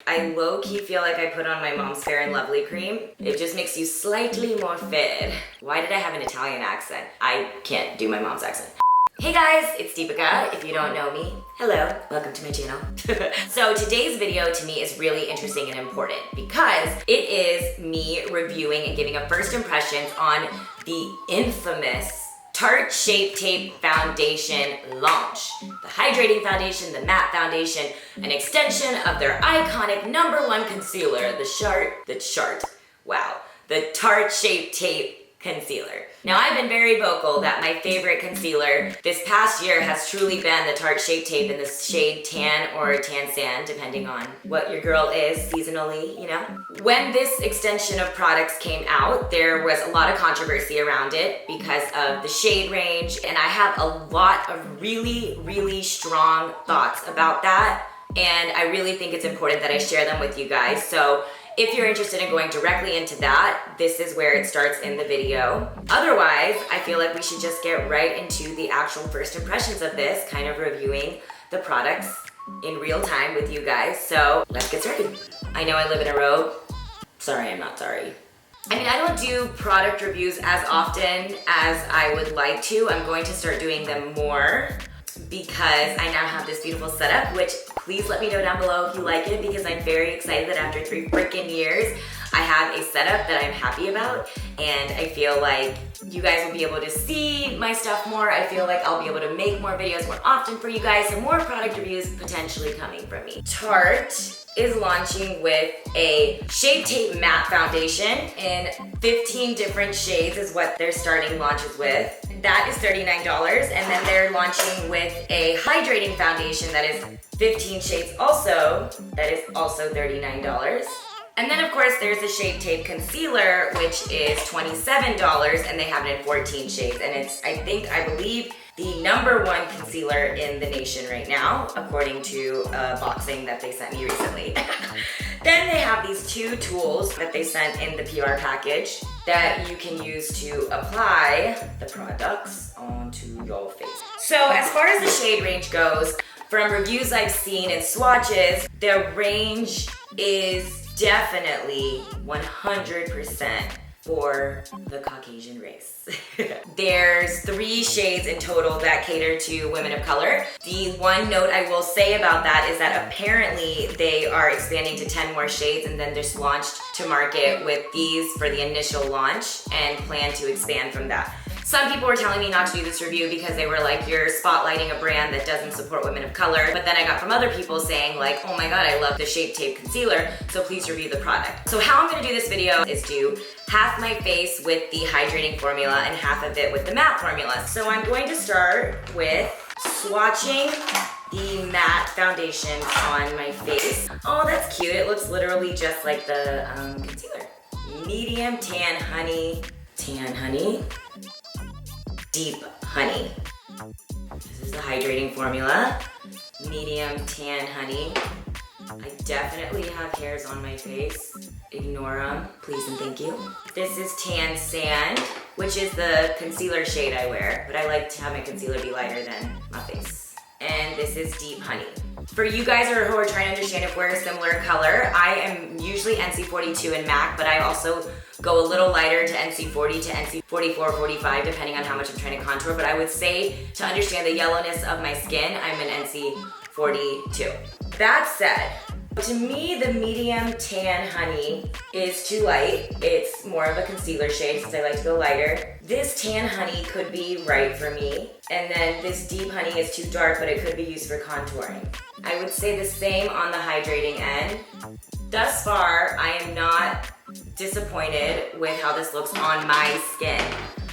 I low-key feel like I put on my mom's Fair and Lovely cream. It just makes you slightly more fit. Why did I have an Italian accent? I can't do my mom's accent. Hey guys, it's Deepica. If you don't know me, hello, welcome to my channel. So today's video to me is really interesting and important because it is me reviewing and giving a first impressions on the infamous Tarte Shape Tape Foundation launch. The hydrating foundation, the matte foundation, an extension of their iconic #1 concealer, the Tarte Shape Tape Concealer. Now I've been very vocal that my favorite concealer this past year has truly been the Tarte Shape Tape in the shade Tan or Tan Sand, depending on what your girl is seasonally, you know? When this extension of products came out, there was a lot of controversy around it because of the shade range, and I have a lot of really strong thoughts about that, and I really think it's important that I share them with you guys. So if you're interested in going directly into that, this is where it starts in the video. Otherwise, I feel like we should just get right into the actual first impressions of this, kind of reviewing the products in real time with you guys. So let's get started. I know I live in a robe. Sorry, I'm not sorry. I mean, I don't do product reviews as often as I would like to. I'm going to start doing them more because I now have this beautiful setup, which please let me know down below if you like it, because I'm very excited that after 3 freaking years, I have a setup that I'm happy about, and I feel like you guys will be able to see my stuff more. I feel like I'll be able to make more videos more often for you guys, and more product reviews potentially coming from me. Tarte is launching with a Shape Tape Matte Foundation in 15 different shades is what their starting launch is with. That is $39, and then they're launching with a hydrating foundation that is 15 shades also, that is also $39. And then of course there's a Shape Tape Concealer, which is $27, and they have it in 14 shades, and it's, I believe, the #1 concealer in the nation right now, according to a boxing that they sent me recently. Then they have these 2 tools that they sent in the PR package that you can use to apply the products onto your face. So as far as the shade range goes, from reviews I've seen and swatches, the range is definitely 100% for the Caucasian race. There's 3 shades in total that cater to women of color. The one note I will say about that is that apparently they are expanding to 10 more shades, and then just launched to market with these for the initial launch and plan to expand from that. Some people were telling me not to do this review because they were like, you're spotlighting a brand that doesn't support women of color. But then I got from other people saying like, oh my God, I love the Shape Tape Concealer, so please review the product. So how I'm gonna do this video is do half my face with the hydrating formula and half of it with the matte formula. So I'm going to start with swatching the matte foundation on my face. Oh, that's cute. It looks literally just like the concealer. Medium Tan Honey, Deep Honey. This is the hydrating formula. Medium Tan Honey. I definitely have hairs on my face. Ignore them, please and thank you. This is Tan Sand, which is the concealer shade I wear, but I like to have my concealer be lighter than my face. And this is Deep Honey. For you guys who are trying to understand if we're a similar color, I am usually NC42 in MAC, but I also go a little lighter to NC40 to NC44, 45, depending on how much I'm trying to contour. But I would say, to understand the yellowness of my skin, I'm an NC42. That said, to me, the medium Tan Honey is too light. It's more of a concealer shade since I like to go lighter. This Tan Honey could be right for me. And then this Deep Honey is too dark, but it could be used for contouring. I would say the same on the hydrating end. Thus far, I am not disappointed with how this looks on my skin.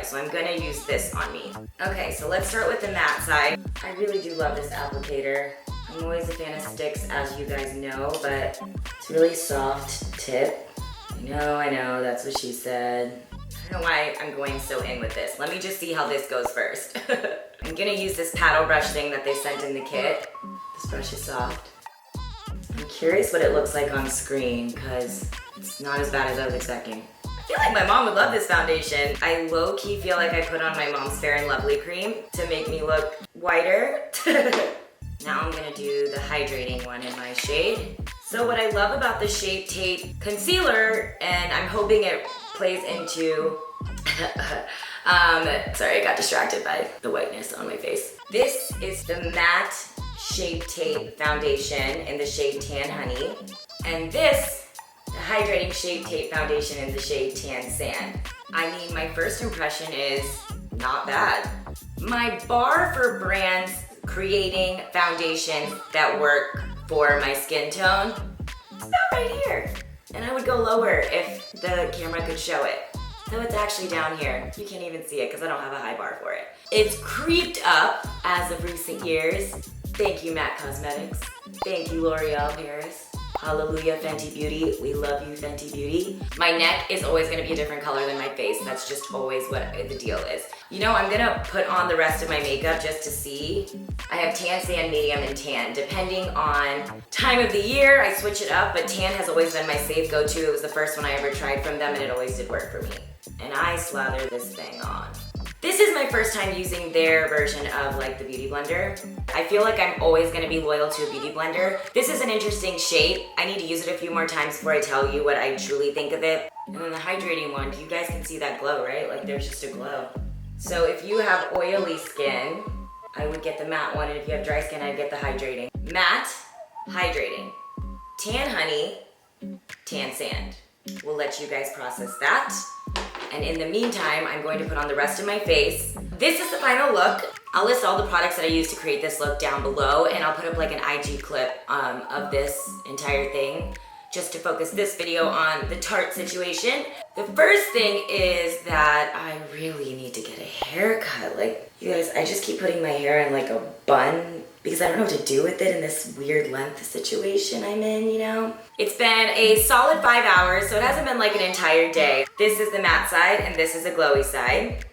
So I'm gonna use this on me. Okay, so let's start with the matte side. I really do love this applicator. I'm always a fan of sticks, as you guys know, but it's really soft tip. I know, that's what she said. I don't know why I'm going so in with this. Let me just see how this goes first. I'm gonna use this paddle brush thing that they sent in the kit. This brush is soft. I'm curious what it looks like on screen, because it's not as bad as I was expecting. I feel like my mom would love this foundation. I low-key feel like I put on my mom's Fair and Lovely cream to make me look whiter. Now I'm gonna do the hydrating one in my shade So what I love about the Shape Tape Concealer, and I'm hoping it plays into, sorry, I got distracted by the whiteness on my face. This is the matte Shape Tape Foundation in the shade Tan Honey, and this, the hydrating Shape Tape Foundation in the shade Tan Sand. I mean, my first impression is not bad. My bar for brands creating foundations that work for my skin tone is about right here. And I would go lower if the camera could show it. So it's actually down here. You can't even see it because I don't have a high bar for it. It's creeped up as of recent years. Thank you, MAC Cosmetics. Thank you, L'Oreal Paris. Hallelujah, Fenty Beauty. We love you, Fenty Beauty. My neck is always gonna be a different color than my face. That's just always what the deal is. You know, I'm gonna put on the rest of my makeup just to see. I have tan, sand, medium, and tan. Depending on time of the year, I switch it up, but tan has always been my safe go-to. It was the first one I ever tried from them, and it always did work for me. And I slather this thing on. This is my first time using their version of like the Beauty Blender. I feel like I'm always gonna be loyal to a Beauty Blender. This is an interesting shape. I need to use it a few more times before I tell you what I truly think of it. And then the hydrating one, you guys can see that glow, right? Like there's just a glow. So if you have oily skin, I would get the matte one, and if you have dry skin, I'd get the hydrating. Matte, hydrating. Tan Honey, Tan Sand. We'll let you guys process that. And in the meantime, I'm going to put on the rest of my face. This is the final look. I'll list all the products that I used to create this look down below, and I'll put up like an IG clip of this entire thing just to focus this video on the Tarte situation. The first thing is that I really need to get a haircut. Like, you guys, I just keep putting my hair in like a bun because I don't know what to do with it in this weird length situation I'm in, you know? It's been a solid 5 hours, so it hasn't been like an entire day. This is the matte side, and this is the glowy side.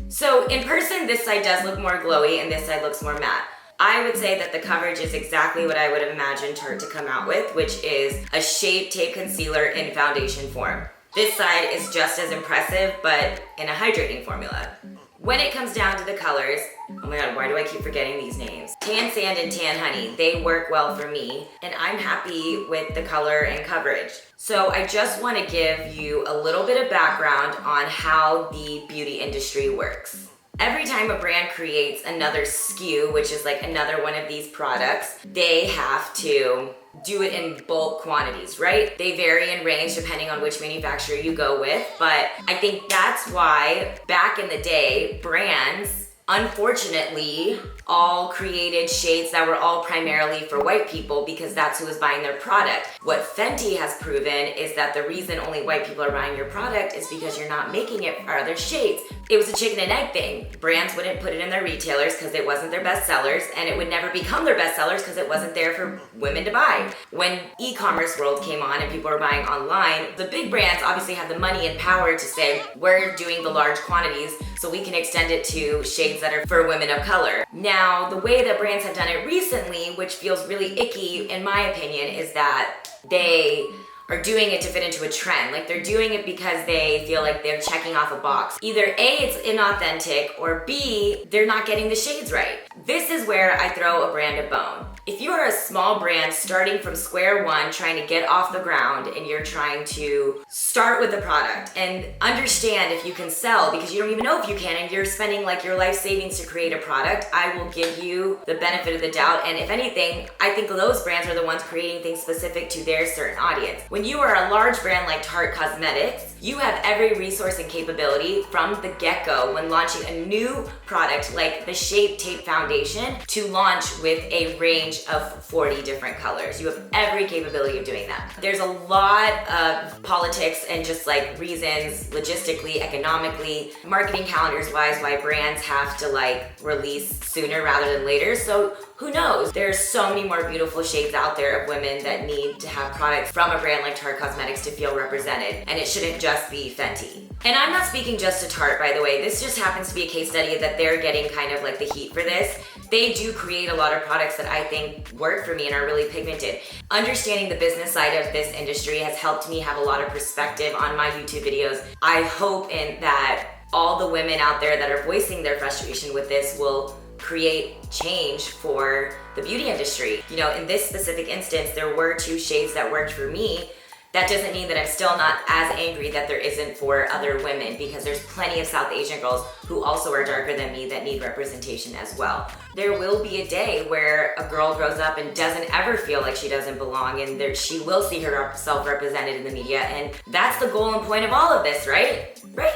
So in person, this side does look more glowy, and this side looks more matte. I would say that the coverage is exactly what I would have imagined Tarte to come out with, which is a Shape Tape Concealer in foundation form. This side is just as impressive, but in a hydrating formula. When it comes down to the colors, oh my god, why do I keep forgetting these names? Tan Sand and Tan Honey, they work well for me, and I'm happy with the color and coverage. So I just want to give you a little bit of background on how the beauty industry works. Every time a brand creates another SKU, which is like another one of these products, they have to do it in bulk quantities, right? They vary in range depending on which manufacturer you go with, but I think that's why back in the day, brands, unfortunately, all created shades that were all primarily for white people because that's who was buying their product. What Fenty has proven is that the reason only white people are buying your product is because you're not making it for other shades. It was a chicken and egg thing. Brands wouldn't put it in their retailers because it wasn't their best sellers, and it would never become their best sellers because it wasn't there for women to buy. When e-commerce world came on and people were buying online, the big brands obviously had the money and power to say, we're doing the large quantities so we can extend it to shades that are for women of color. Now, the way that brands have done it recently, which feels really icky in my opinion, is that they are doing it to fit into a trend. Like they're doing it because they feel like they're checking off a box. Either A, it's inauthentic, or B, they're not getting the shades right. This is where I throw a brand a bone. If you are a small brand starting from square one, trying to get off the ground, and you're trying to start with a product and understand if you can sell, because you don't even know if you can, and you're spending like your life savings to create a product, I will give you the benefit of the doubt. And if anything, I think those brands are the ones creating things specific to their certain audience. When you are a large brand like Tarte Cosmetics, you have every resource and capability from the get-go when launching a new product like the Shape Tape Foundation to launch with a range of 40 different colors. You have every capability of doing that. There's a lot of politics and just like reasons, logistically, economically, marketing calendars wise, why brands have to like release sooner rather than later. So who knows? There's so many more beautiful shades out there of women that need to have products from a brand like Tarte Cosmetics to feel represented, and it shouldn't just be Fenty. And I'm not speaking just to Tarte, by the way. This just happens to be a case study that they're getting kind of like the heat for this. They do create a lot of products that I think work for me and are really pigmented. Understanding the business side of this industry has helped me have a lot of perspective on my YouTube videos. I hope in that all the women out there that are voicing their frustration with this will create change for the beauty industry. You know, in this specific instance, there were 2 shades that worked for me. That doesn't mean that I'm still not as angry that there isn't for other women, because there's plenty of South Asian girls who also are darker than me that need representation as well. There will be a day where a girl grows up and doesn't ever feel like she doesn't belong, and she will see herself represented in the media, and that's the goal and point of all of this, right? Right?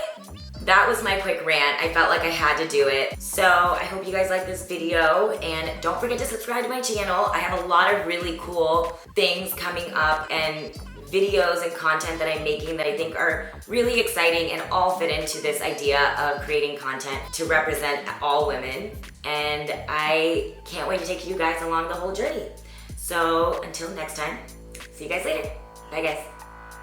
That was my quick rant. I felt like I had to do it. So I hope you guys like this video, and don't forget to subscribe to my channel. I have a lot of really cool things coming up and videos and content that I'm making that I think are really exciting and all fit into this idea of creating content to represent all women. And I can't wait to take you guys along the whole journey. So until next time, see you guys later. Bye guys.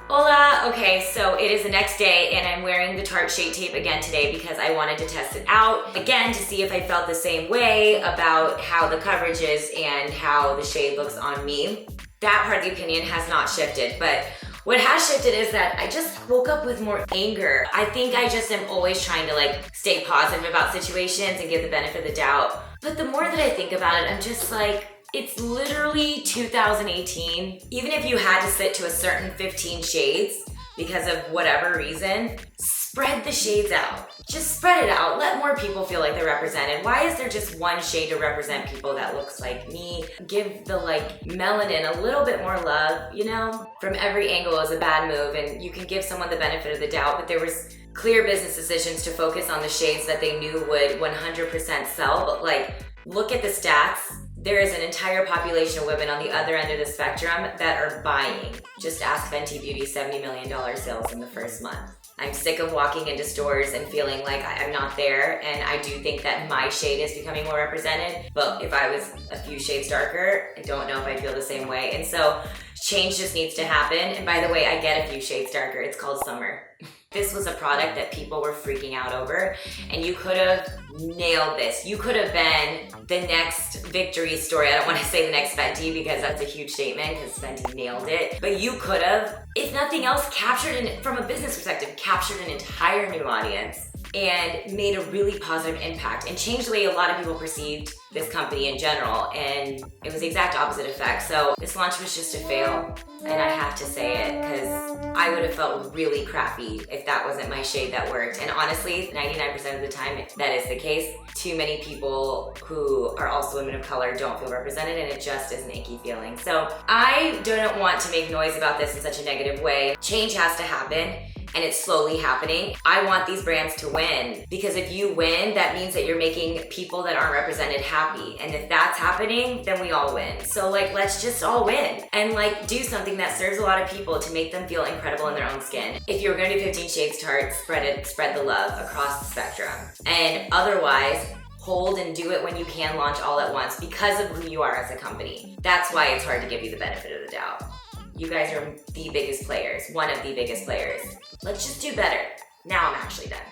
Hola! Okay, so it is the next day and I'm wearing the Tarte Shade Tape again today because I wanted to test it out again to see if I felt the same way about how the coverage is and how the shade looks on me. That part of the opinion has not shifted, but what has shifted is that I just woke up with more anger. I think I just am always trying to like stay positive about situations and give the benefit of the doubt. But the more that I think about it, I'm just like, it's literally 2018. Even if you had to sit to a certain 15 shades because of whatever reason, spread the shades out. Just spread it out. Let more people feel like they're represented. Why is there just one shade to represent people that looks like me? Give the like melanin a little bit more love, you know? From every angle is a bad move, and you can give someone the benefit of the doubt, but there was clear business decisions to focus on the shades that they knew would 100% sell. But like, look at the stats. There is an entire population of women on the other end of the spectrum that are buying. Just ask Fenty Beauty's $70 million sales in the first month. I'm sick of walking into stores and feeling like I'm not there, and I do think that my shade is becoming more represented, but if I was a few shades darker, I don't know if I'd feel the same way. And so change just needs to happen. And by the way, I get a few shades darker. It's called summer. This was a product that people were freaking out over, and you could have nailed this. You could have been the next victory story. I don't want to say the next Fenty because that's a huge statement because Fenty nailed it. But you could have, if nothing else, from a business perspective, captured an entire new audience and made a really positive impact and changed the way a lot of people perceived this company in general. And it was the exact opposite effect. So this launch was just a fail. And I have to say it because I would have felt really crappy if that wasn't my shade that worked. And honestly, 99% of the time that is the case. Too many people who are also women of color don't feel represented, and it just is an icky feeling. So I don't want to make noise about this in such a negative way. Change has to happen, and it's slowly happening. I want these brands to win, because if you win, that means that you're making people that aren't represented happy. And if that's happening, then we all win. So like, let's just all win and like do something that serves a lot of people to make them feel incredible in their own skin. If you're gonna do 15 Shades Tarte, spread the love across the spectrum. And otherwise, hold and do it when you can launch all at once because of who you are as a company. That's why it's hard to give you the benefit of the doubt. You guys are the biggest players, one of the biggest players. Let's just do better. Now I'm actually done.